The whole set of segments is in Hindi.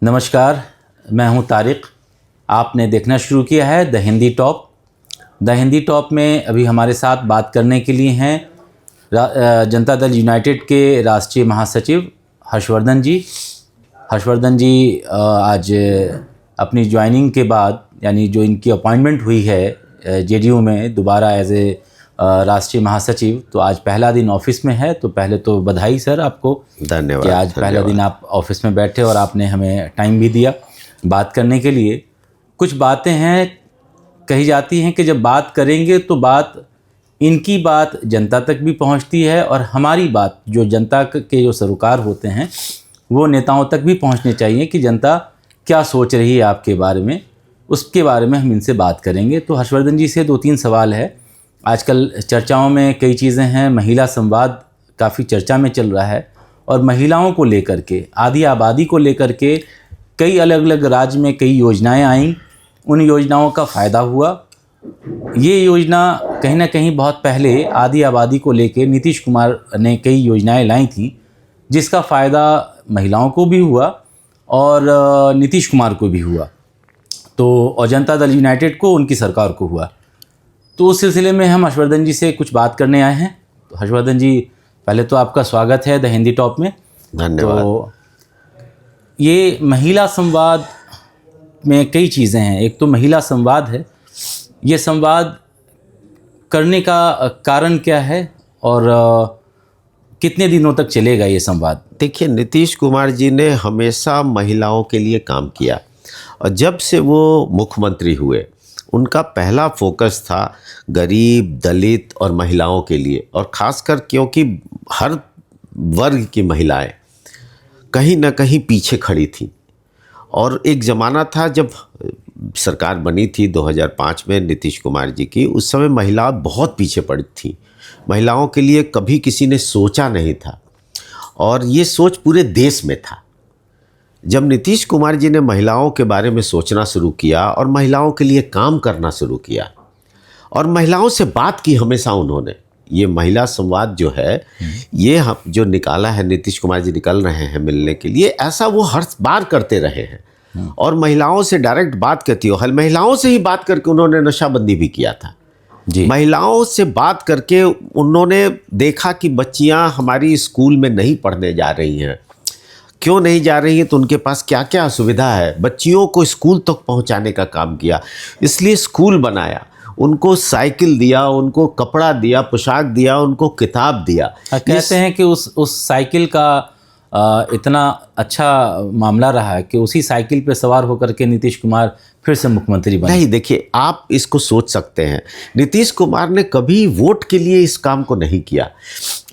नमस्कार, मैं हूं तारिक। आपने देखना शुरू किया है the Hindi top. The Hindi top में अभी हमारे साथ बात करने के लिए हैं जनता दल यूनाइटेड के राष्ट्रीय महासचिव हर्षवर्धन जी। हर्षवर्धन जी आज अपनी ज्वाइनिंग के बाद, यानी जो इनकी अपॉइंटमेंट हुई है जेडीयू में दोबारा एज ए राष्ट्रीय महासचिव, तो आज पहला दिन ऑफिस में है। तो पहले तो बधाई सर आपको, धन्यवाद कि आज पहला दिन आप ऑफिस में बैठे और आपने हमें टाइम भी दिया बात करने के लिए। कुछ बातें हैं, कही जाती हैं कि जब बात करेंगे तो इनकी बात जनता तक भी पहुंचती है और हमारी बात, जो जनता के जो सरोकार होते हैं, वो नेताओं तक भी पहुंचनी चाहिए कि जनता क्या सोच रही है आपके बारे में। उसके बारे में हम इनसे बात करेंगे। तो हर्षवर्धन जी से 2-3 सवाल है। आजकल चर्चाओं में कई चीज़ें हैं। महिला संवाद काफ़ी चर्चा में चल रहा है और महिलाओं को लेकर के, आधी आबादी को लेकर के कई अलग अलग राज्य में कई योजनाएं आईं। उन योजनाओं का फ़ायदा हुआ। ये योजना कहीं ना कहीं बहुत पहले आधी आबादी को लेकर नीतीश कुमार ने कई योजनाएं लाई थी, जिसका फ़ायदा महिलाओं को भी हुआ और नीतीश कुमार को भी हुआ, तो और जनता दल यूनाइटेड को, उनकी सरकार को हुआ। तो उस सिलसिले में हम हर्षवर्धन जी से कुछ बात करने आए हैं। तो हर्षवर्धन जी, पहले तो आपका स्वागत है द हिंदी टॉप में। धन्यवाद। तो ये महिला संवाद में कई चीज़ें हैं। एक तो महिला संवाद है, ये संवाद करने का कारण क्या है और कितने दिनों तक चलेगा ये संवाद? देखिए, नीतीश कुमार जी ने हमेशा महिलाओं के लिए काम किया और जब से वो मुख्यमंत्री हुए, उनका पहला फोकस था गरीब, दलित और महिलाओं के लिए। और ख़ासकर क्योंकि हर वर्ग की महिलाएं कहीं ना कहीं पीछे खड़ी थीं। और एक ज़माना था जब सरकार बनी थी 2005 में नीतीश कुमार जी की, उस समय महिलाएं बहुत पीछे पड़ी थीं। महिलाओं के लिए कभी किसी ने सोचा नहीं था और ये सोच पूरे देश में था। जब नीतीश कुमार जी ने महिलाओं के बारे में सोचना शुरू किया और महिलाओं के लिए काम करना शुरू किया और महिलाओं से बात की हमेशा उन्होंने, ये महिला संवाद जो है, ये हम जो निकाला है, नीतीश कुमार जी निकल रहे हैं मिलने के लिए, ऐसा वो हर बार करते रहे हैं और महिलाओं से डायरेक्ट बात करती हो। महिलाओं से ही बात करके उन्होंने नशाबंदी भी किया था जी। महिलाओं से बात करके उन्होंने देखा कि बच्चियां हमारी स्कूल में नहीं पढ़ने जा रही हैं। क्यों नहीं जा रही है, तो उनके पास क्या क्या असुविधा है, बच्चियों को स्कूल तक पहुंचाने का काम किया। इसलिए स्कूल बनाया, उनको साइकिल दिया, उनको कपड़ा दिया, पोशाक दिया, उनको किताब दिया। कहते हैं कि उस साइकिल का इतना अच्छा मामला रहा है कि उसी साइकिल पे सवार होकर के नीतीश कुमार फिर से मुख्यमंत्री बने। नहीं, देखिए, आप इसको सोच सकते हैं, नीतीश कुमार ने कभी वोट के लिए इस काम को नहीं किया।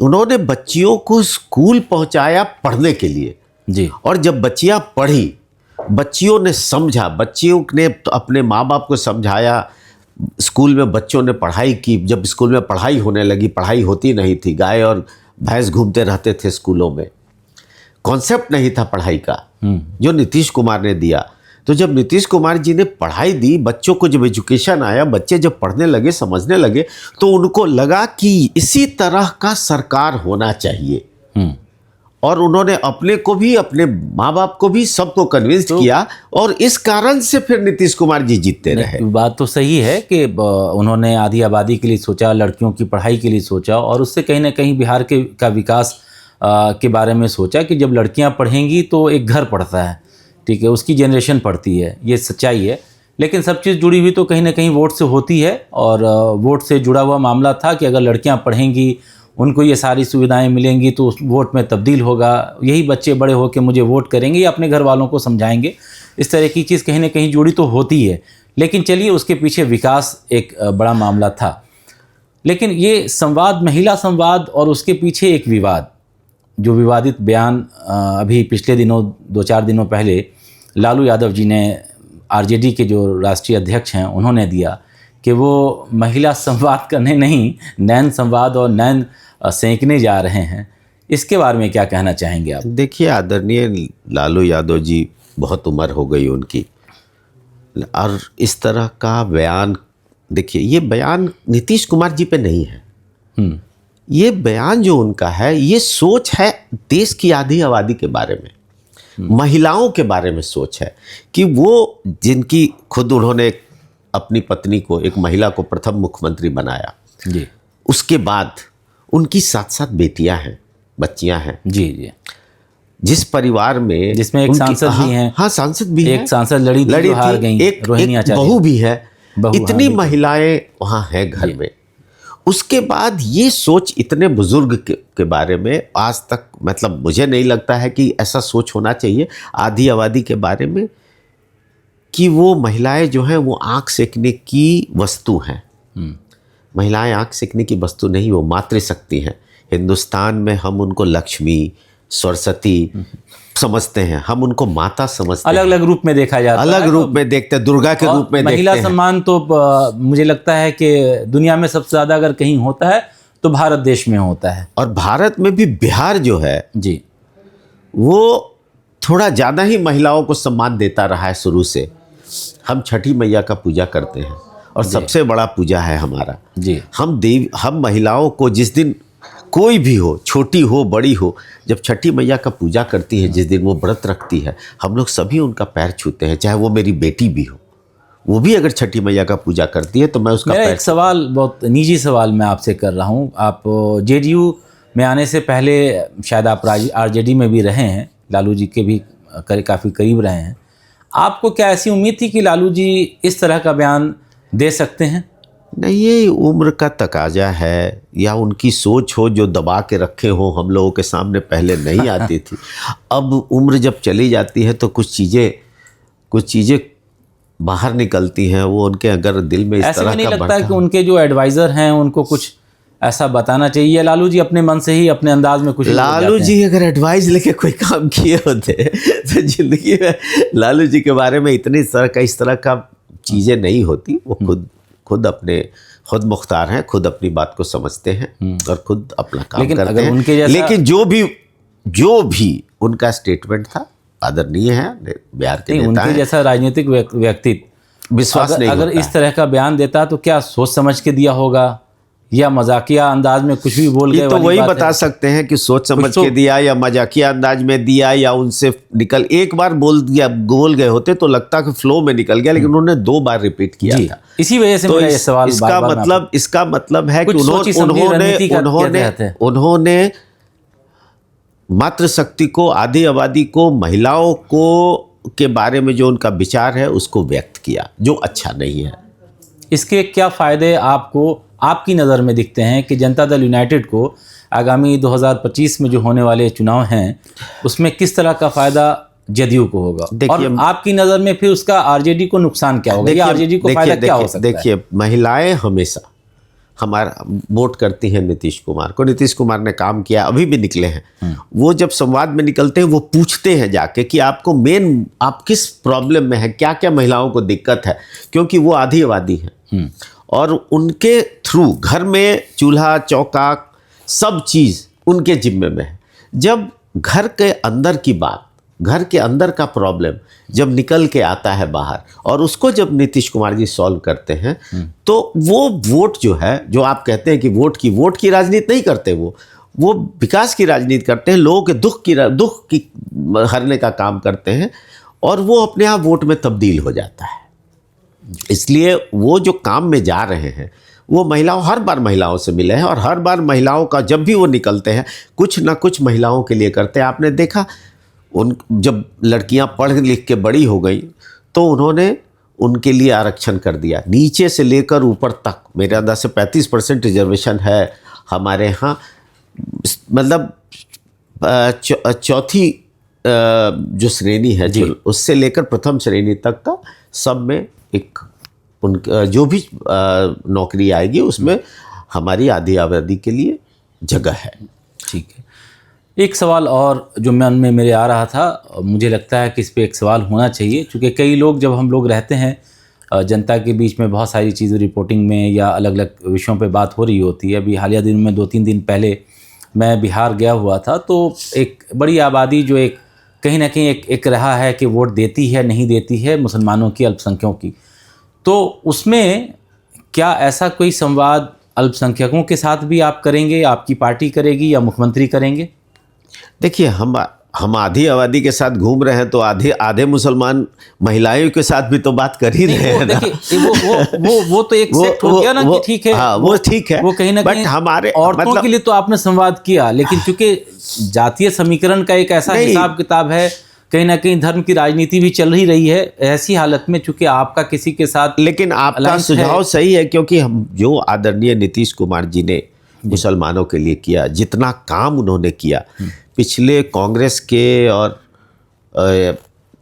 उन्होंने बच्चियों को स्कूल पहुंचाया पढ़ने के लिए जी। और जब बच्चियां पढ़ी, बच्चियों ने समझा, बच्चियों ने अपने माँ बाप को समझाया। स्कूल में बच्चों ने पढ़ाई की। जब स्कूल में पढ़ाई होने लगी, पढ़ाई होती नहीं थी, गाय और भैंस घूमते रहते थे स्कूलों में, कॉन्सेप्ट नहीं था पढ़ाई का, जो नीतीश कुमार ने दिया। तो जब नीतीश कुमार जी ने पढ़ाई दी, बच्चों को जब एजुकेशन आया, बच्चे जब पढ़ने लगे, समझने लगे, तो उनको लगा कि इसी तरह का सरकार होना चाहिए। और उन्होंने अपने को भी, अपने माँ बाप को भी, सबको कन्विंस किया और इस कारण से फिर नीतीश कुमार जी जीतते रहे। बात तो सही है कि उन्होंने आधी आबादी के लिए सोचा, लड़कियों की पढ़ाई के लिए सोचा और उससे कहीं ना कहीं बिहार का विकास के बारे में सोचा कि जब लड़कियां पढ़ेंगी तो एक घर पढ़ता है, ठीक है, उसकी जनरेशन पढ़ती है, ये सच्चाई है। लेकिन सब चीज़ जुड़ी हुई तो कहीं ना कहीं वोट से होती है और वोट से जुड़ा हुआ मामला था कि अगर लड़कियां पढ़ेंगी, उनको ये सारी सुविधाएं मिलेंगी तो उस वोट में तब्दील होगा, यही बच्चे बड़े होकर मुझे वोट करेंगे या अपने घर वालों को समझाएंगे। इस तरह की चीज़ कहीं ना कहीं जुड़ी तो होती है। लेकिन चलिए, उसके पीछे विकास एक बड़ा मामला था। लेकिन ये संवाद, महिला संवाद, और उसके पीछे एक विवाद, जो विवादित बयान अभी पिछले दिनों, 2-4 दिनों पहले लालू यादव जी ने, आरजेडी के जो राष्ट्रीय अध्यक्ष हैं, उन्होंने दिया कि वो महिला संवाद करने नहीं, नैन संवाद और नैन सेंकने जा रहे हैं। इसके बारे में क्या कहना चाहेंगे आप? देखिए, आदरणीय लालू यादव जी, बहुत उम्र हो गई उनकी, और इस तरह का बयान, देखिए, ये बयान नीतीश कुमार जी पे नहीं है। ये बयान जो उनका है, ये सोच है देश की आधी आबादी के बारे में। महिलाओं के बारे में सोच है कि वो जिनकी खुद उन्होंने अपनी पत्नी को, एक महिला को प्रथम मुख्यमंत्री बनाया जी, उसके बाद उनकी 7-7 बेटियां हैं, बच्चियां हैं। जी जी, जिस परिवार में जिसमें एक सांसद भी हैं। हाँ सांसद भी हैं, एक सांसद लड़ी थी जो हार गई, एक रोहिणी आचार्य। बहू भी है, इतनी हाँ, महिलाएं वहाँ हैं घर में। उसके बाद ये सोच इतने बुजुर्ग के बारे में आज तक, मतलब मुझे नहीं लगता है कि ऐसा सोच होना चाहिए आधी आबादी के बारे में कि वो महिलाएं जो हैं वो आँख सेकने की वस्तु हैं। महिलाएं आँख सेकने की वस्तु नहीं, वो मातृशक्ति हैं। हिंदुस्तान में हम उनको लक्ष्मी, सरस्वती समझते हैं, हम उनको माता समझते हैं। अलग अलग रूप में देखा जाता है, अलग रूप में देखते हैं, दुर्गा के रूप में देखते हैं। महिला सम्मान तो मुझे लगता है कि दुनिया में सबसे ज़्यादा अगर कहीं होता है तो भारत देश में होता है। और भारत में भी बिहार जो है जी, वो थोड़ा ज़्यादा ही महिलाओं को सम्मान देता रहा है शुरू से। हम छठी मैया का पूजा करते हैं और सबसे बड़ा पूजा है हमारा। जी, हम महिलाओं को जिस दिन कोई भी हो, छोटी हो बड़ी हो, जब छठी मैया का पूजा करती है, जिस दिन वो व्रत रखती है, हम लोग सभी उनका पैर छूते हैं, चाहे वो मेरी बेटी भी हो। वो भी अगर छठी मैया का पूजा करती है तो मैं उसका मेरा एक सवाल, बहुत निजी सवाल मैं आपसे कर रहा हूँ। आप जेडीयू में आने से पहले शायद आप आरजेडी में भी रहे हैं, लालू जी के भी काफ़ी करीब रहे हैं। आपको क्या ऐसी उम्मीद थी कि लालू जी इस तरह का बयान दे सकते हैं? नहीं, ये उम्र का तकाजा है या उनकी सोच हो जो दबा के रखे हो, हम लोगों के सामने पहले नहीं आती थी। अब उम्र जब चली जाती है तो कुछ चीज़ें बाहर निकलती हैं। वो उनके अगर दिल में इस ऐसे तरह में नहीं का लगता है कि उनके जो एडवाइज़र हैं उनको कुछ ऐसा बताना चाहिए? लालू जी अपने मन से ही, अपने अंदाज में कुछ लालू जी अगर एडवाइस लेके कोई काम किए होते तो जिंदगी में लालू जी के बारे में इस तरह का चीज़ें नहीं होती। वो खुद मुख्तार हैं, खुद अपनी बात को समझते हैं और खुद अपना काम करते हैं। उनके जैसा... लेकिन जो भी उनका स्टेटमेंट था आदरणीय है, बिहार के नेता उनके हैं। जैसा राजनीतिक व्यक्तित्व विश्वास नहीं अगर होता इस तरह का बयान देता तो क्या सोच समझ के दिया होगा या मजाकिया अंदाज में कुछ भी बोल गए? तो वही बता सकते हैं कि सोच समझ के दिया या मजाकिया अंदाज में दिया या उनसे निकल एक बार बोल गए होते तो लगता कि फ्लो में निकल गया, लेकिन उन्होंने 2 बार रिपीट किया था। इसी वजह से मेरा ये सवाल इसका मतलब है कि उन्होंने मातृशक्ति को, आधी आबादी को, महिलाओं को के बारे में जो उनका विचार है उसको व्यक्त किया, जो अच्छा नहीं है। इसके क्या फ़ायदे आपको, आपकी नज़र में दिखते हैं कि जनता दल यूनाइटेड को आगामी 2025 में जो होने वाले चुनाव हैं उसमें किस तरह का फ़ायदा जेडीयू को होगा? और आपकी नज़र में फिर उसका आरजेडी को नुकसान क्या होगा या आरजेडी को फ़ायदा क्या हो सकता है? देखिए, महिलाएं हमेशा हमारा वोट करती हैं नीतीश कुमार को। नीतीश कुमार ने काम किया, अभी भी निकले हैं। वो जब संवाद में निकलते हैं वो पूछते हैं जाके कि आपको आप किस प्रॉब्लम में है, क्या क्या महिलाओं को दिक्कत है, क्योंकि वो आधी आबादी है और उनके थ्रू घर में चूल्हा चौका सब चीज़ उनके जिम्मे में है। जब घर के अंदर की बात, घर के अंदर का प्रॉब्लम जब निकल के आता है बाहर और उसको जब नीतीश कुमार जी सॉल्व करते हैं तो वो वोट जो है, जो आप कहते हैं कि वोट की राजनीति नहीं करते, वो विकास की राजनीति करते हैं, लोगों के दुख की हरने का काम करते हैं और वो अपने आप वोट में तब्दील हो जाता है। इसलिए वो जो काम में जा रहे हैं वो हर बार महिलाओं से मिले हैं और हर बार महिलाओं का जब भी वो निकलते हैं कुछ ना कुछ महिलाओं के लिए करते हैं। आपने देखा जब लड़कियां पढ़ लिख के बड़ी हो गई तो उन्होंने उनके लिए आरक्षण कर दिया, नीचे से लेकर ऊपर तक। मेरे अंदाज से 35% रिजर्वेशन है हमारे यहाँ, मतलब चौथी जो श्रेणी है उससे लेकर प्रथम श्रेणी तक का सब में एक उनका जो भी नौकरी आएगी उसमें हमारी आधी आबादी के लिए जगह है। ठीक है, एक सवाल और जो मन में मेरे आ रहा था, मुझे लगता है कि इस पे एक सवाल होना चाहिए, क्योंकि कई लोग, जब हम लोग रहते हैं जनता के बीच में, बहुत सारी चीज़ें रिपोर्टिंग में या अलग अलग विषयों पे बात हो रही होती है। अभी हालिया दिन में 2-3 दिन पहले मैं बिहार गया हुआ था, तो एक बड़ी आबादी जो एक कहीं ना कहीं एक रहा है कि वोट देती है नहीं देती है मुसलमानों की, अल्पसंख्यकों की, तो उसमें क्या ऐसा कोई संवाद अल्पसंख्यकों के साथ भी आप करेंगे, आपकी पार्टी करेगी या मुख्यमंत्री करेंगे? देखिए, हम आधी आबादी के साथ घूम रहे हैं तो आधे आधे मुसलमान महिलाओं के साथ भी तो बात कर ही रहे हैं ना। वो तो एक सेक्ट हो गया ना कि ठीक है, हाँ वो ठीक है, वो कहीं ना कहीं हमारे औरतों के लिए तो आपने संवाद किया, लेकिन चूंकि जातीय समीकरण का एक ऐसा हिसाब किताब है, कहीं ना कहीं धर्म की राजनीति भी चल ही रही है, ऐसी हालत में चूंकि आपका किसी के साथ, लेकिन आपका सुझाव सही है, क्योंकि हम जो आदरणीय नीतीश कुमार जी ने मुसलमानों के लिए किया, जितना काम उन्होंने किया, पिछले कांग्रेस के और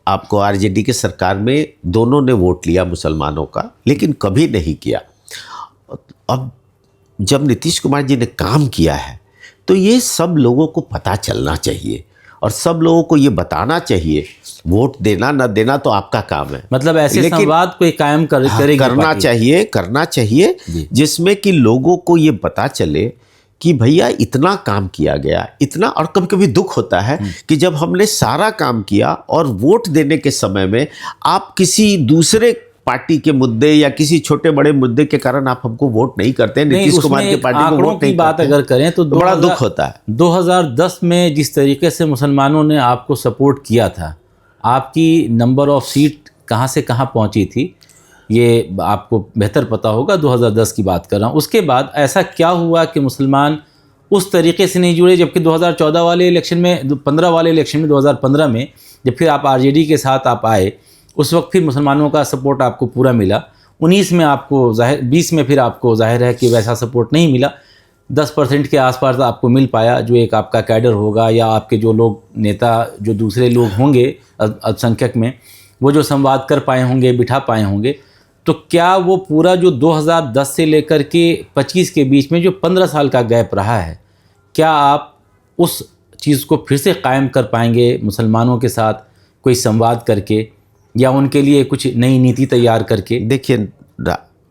आपको आरजेडी के सरकार में दोनों ने वोट लिया मुसलमानों का, लेकिन कभी नहीं किया। अब जब नीतीश कुमार जी ने काम किया है तो ये सब लोगों को पता चलना चाहिए और सब लोगों को ये बताना चाहिए। वोट देना न देना तो आपका काम है, मतलब ऐसे संवाद को कायम करेगी करना चाहिए जिसमें कि लोगों को ये पता चले कि भैया इतना काम किया गया, इतना। और कभी कभी दुख होता है कि जब हमने सारा काम किया और वोट देने के समय में आप किसी दूसरे पार्टी के मुद्दे या किसी छोटे बड़े मुद्दे के कारण आप हमको वोट नहीं करते, नीतीश कुमार की पार्टी को वोट नहीं बात अगर करें तो बड़ा दुख होता है। 2010 में जिस तरीके से मुसलमानों ने आपको सपोर्ट किया था, आपकी नंबर ऑफ सीट कहां से कहां पहुंची थी ये आपको बेहतर पता होगा, 2010 की बात कर रहा हूं। उसके बाद ऐसा क्या हुआ कि मुसलमान उस तरीके से नहीं जुड़े, जबकि 2014 वाले इलेक्शन में, 15 वाले इलेक्शन में, 2015 में जब फिर आप आरजेडी के साथ आप आए, उस वक्त फिर मुसलमानों का सपोर्ट आपको पूरा मिला। 19 में आपको जाहिर, 20 में फिर आपको जाहिर है कि वैसा सपोर्ट नहीं मिला, 10% के आसपास आपको मिल पाया, जो एक आपका कैडर होगा या आपके जो लोग नेता जो दूसरे लोग होंगे अल्पसंख्यक में, वो जो संवाद कर पाए होंगे, बिठा पाए होंगे। तो क्या वो पूरा जो 2010 से लेकर के 25 के बीच में जो 15 साल का गैप रहा है, क्या आप उस चीज़ को फिर से कायम कर पाएंगे मुसलमानों के साथ कोई संवाद करके या उनके लिए कुछ नई नीति तैयार करके? देखिए,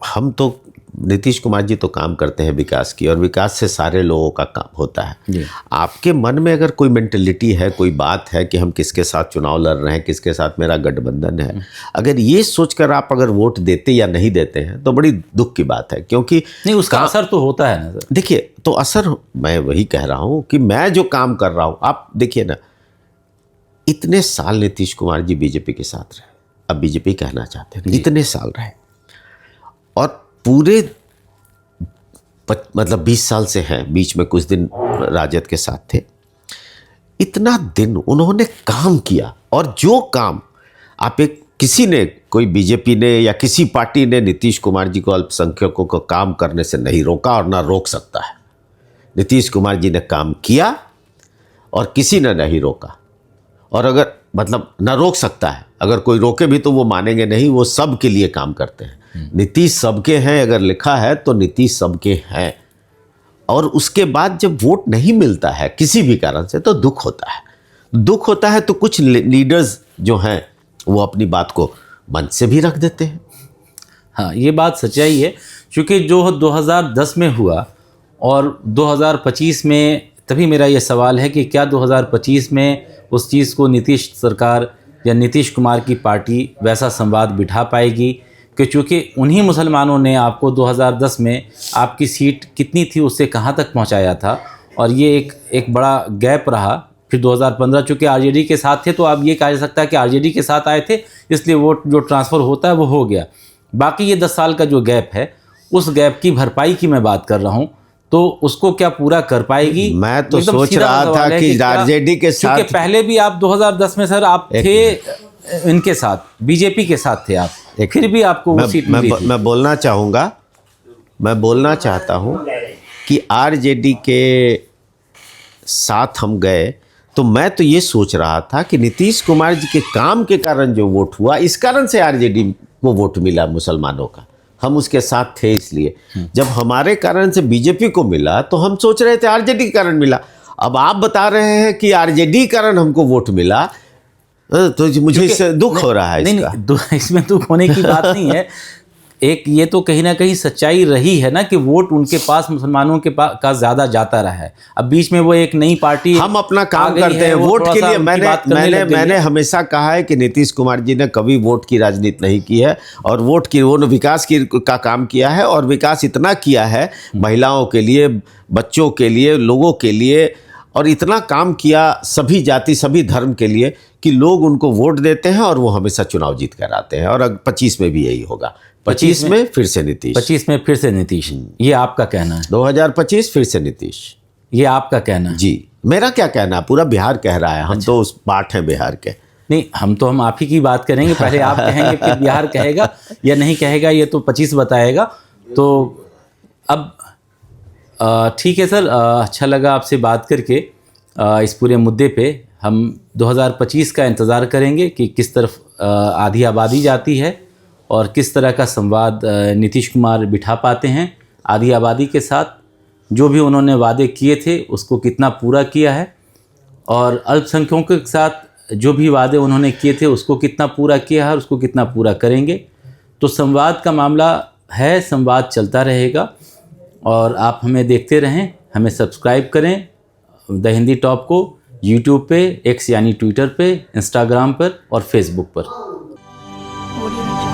हम तो नीतीश कुमार जी तो काम करते हैं विकास की, और विकास से सारे लोगों का काम होता है। आपके मन में अगर कोई मेंटलिटी है, कोई बात है कि हम किसके साथ चुनाव लड़ रहे हैं, किसके साथ मेरा गठबंधन है, अगर ये सोचकर आप अगर वोट देते या नहीं देते हैं तो बड़ी दुख की बात है, क्योंकि नहीं उसका असर तो होता है ना सर। देखिए, तो असर मैं वही कह रहा हूँ कि मैं जो काम कर रहा हूँ, आप देखिए ना, इतने साल नीतीश कुमार जी बीजेपी के साथ रहे, अब बीजेपी कहना चाहते हैं, इतने साल रहे और पूरे मतलब 20 साल से हैं, बीच में कुछ दिन राजद के साथ थे। इतना दिन उन्होंने काम किया, और जो काम आप एक किसी ने, कोई बीजेपी ने या किसी पार्टी ने नीतीश कुमार जी को अल्पसंख्यकों को काम करने से नहीं रोका और ना रोक सकता है। नीतीश कुमार जी ने काम किया और किसी ने नहीं रोका, और अगर मतलब ना रोक सकता है, अगर कोई रोके भी तो वो मानेंगे नहीं, वो सब के लिए काम करते हैं। नीतीश सबके हैं अगर लिखा है तो नीतीश सबके हैं। और उसके बाद जब वोट नहीं मिलता है किसी भी कारण से तो दुख होता है, दुख होता है। तो कुछ लीडर्स जो हैं वो अपनी बात को मन से भी रख देते हैं। हाँ, ये बात सच्चाई है, क्योंकि जो 2010 में हुआ और 2025 में, तभी मेरा ये सवाल है कि क्या 2025 में उस चीज़ को नीतीश सरकार या नीतीश कुमार की पार्टी वैसा संवाद बिठा पाएगी कि चूँकि उन्हीं मुसलमानों ने आपको 2010 में आपकी सीट कितनी थी उससे कहाँ तक पहुँचाया था, और ये एक बड़ा गैप रहा। फिर 2015 चूँकि आरजेडी के साथ थे तो आप ये कहा जा सकता है कि आरजेडी के साथ आए थे, इसलिए वोट जो ट्रांसफ़र होता है वो हो गया। बाकी ये 10 साल का जो गैप है, उस गैप की भरपाई की मैं बात कर रहा हूँ, तो उसको क्या पूरा कर पाएगी? मैं तो सोच रहा था कि आरजेडी के साथ, पहले भी आप 2010 में सर आप थे इनके साथ, बीजेपी के साथ थे आप, फिर भी आपको वो सीट मिली थी। मैं बोलना चाहता हूँ कि आरजेडी के साथ हम गए तो मैं तो ये सोच रहा था कि नीतीश कुमार जी के काम के कारण जो वोट हुआ, इस कारण से आरजेडी को वोट मिला मुसलमानों का, हम उसके साथ थे। इसलिए जब हमारे कारण से बीजेपी को मिला तो हम सोच रहे थे आरजेडी के कारण मिला। अब आप बता रहे हैं कि आरजेडी के कारण हमको वोट मिला, तो मुझे इससे दुख हो रहा है। नहीं, इसमें दुख होने की बात नहीं है। एक ये तो कहीं ना कहीं सच्चाई रही है ना कि वोट उनके पास, मुसलमानों के पास का ज़्यादा जाता रहा है। अब बीच में वो एक नई पार्टी, हम अपना काम करते हैं वोट के लिए। मैंने हमेशा कहा है कि नीतीश कुमार जी ने कभी वोट की राजनीति नहीं की है, और वोट की, वो विकास का काम किया है, और विकास इतना किया है महिलाओं के लिए, बच्चों के लिए, लोगों के लिए, और इतना काम किया सभी जाति सभी धर्म के लिए कि लोग उनको वोट देते हैं और वो हमेशा चुनाव जीत कर आते हैं। और 25 में भी यही होगा। 25 में फिर से नीतीश। 25 में फिर से नीतीश, ये आपका कहना है? 2025 फिर से नीतीश, ये आपका कहना है? जी। मेरा क्या कहना है, पूरा बिहार कह रहा है। हम तो उस पार्ट हैं बिहार के। नहीं, हम आप ही की बात करेंगे। पहले आप कहेंगे फिर बिहार कहेगा या नहीं कहेगा, ये तो 25 बताएगा। तो अब ठीक है सर, अच्छा लगा आपसे बात करके। इस पूरे मुद्दे पे हम 2025 का इंतज़ार करेंगे कि किस तरफ आधी आबादी जाती है और किस तरह का संवाद नीतीश कुमार बिठा पाते हैं आधी आबादी के साथ। जो भी उन्होंने वादे किए थे उसको कितना पूरा किया है, और अल्पसंख्यकों के साथ जो भी वादे उन्होंने किए थे उसको कितना पूरा किया है और उसको कितना पूरा करेंगे। तो संवाद का मामला है, संवाद चलता रहेगा। और आप हमें देखते रहें, हमें सब्सक्राइब करें द हिंदी टॉप को यूट्यूब पे, एक्स यानी ट्विटर पे, इंस्टाग्राम पर और फेसबुक पर।